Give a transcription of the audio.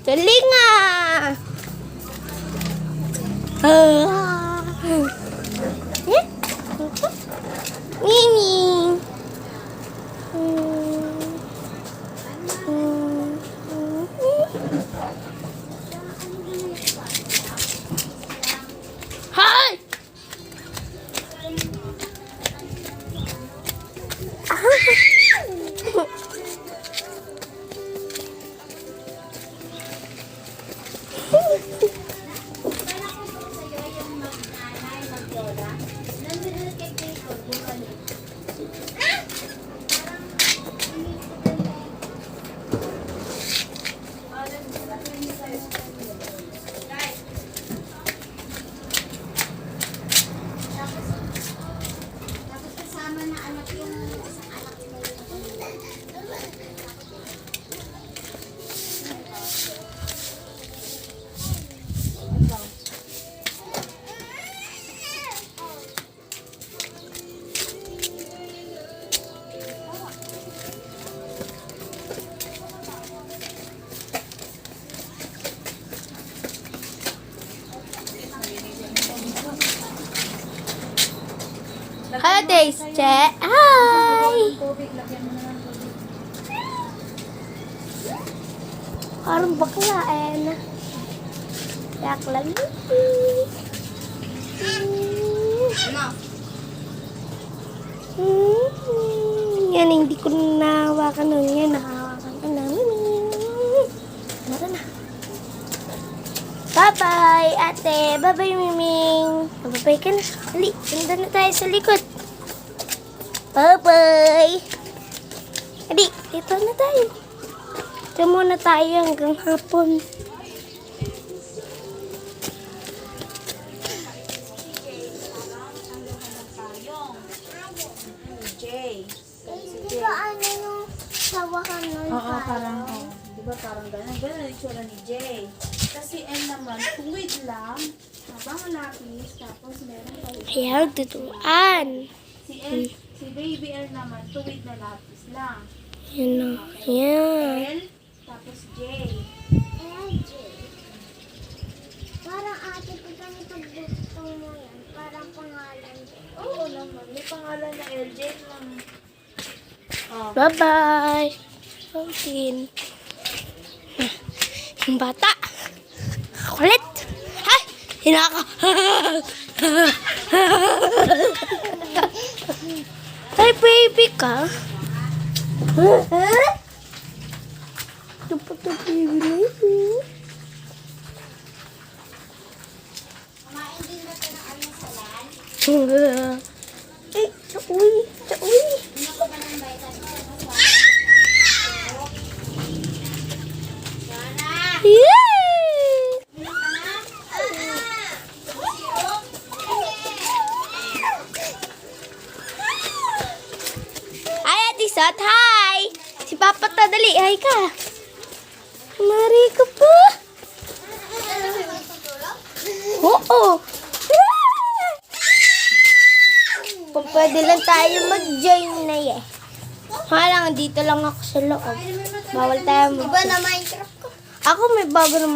Talinga! Mimi! Hi! Hello, Days, Che. Hi! Parang bakla, eh. Bakla. Yan, hindi ko nahawakan nun. Yan, nahawakan ka namin. Meron na. Bye-bye, ate. Bye-bye, Miming. Bye-bye ka na. Hali, ganda na tayo sa likod. Bye-bye. Hali, dito na tayo. Dito muna tayo hanggang hapon. Jay. Di ba ano yung sawakan nun? Oo, parang, di ba parang gano'n? Gano'n ang itsura ni Jay. Kasi M naman, tuwid lang, habang lapis, tapos meron pa rin. Ayaw, tutuan. Si Baby L naman, tuwid na lapis lang. Yan o. Yan. L, tapos J. Parang ate, pagka nipagbuktong mo yan, parang pangalan. Oo naman, may pangalan na LJ lang. Oh. Bye-bye. Pautin. Yung bata. Kulit. Ay! Hinaka. Ay, baby ka. Ito pa ito, baby na ito. Kumain din ba ito ng almusalan? Ay, tsaoy. Tsaoy. Ano ka ba ng vitamin? Yay! Ay, Ate Sot, hi! Si Papa dali, hi ka. Mari ka po. Oo. Kung pwede lang tayo mag-join na eh. Halang, dito lang ako sa loob. Bawal tayo mag- Iba na Minecraft ko. Ako may bago na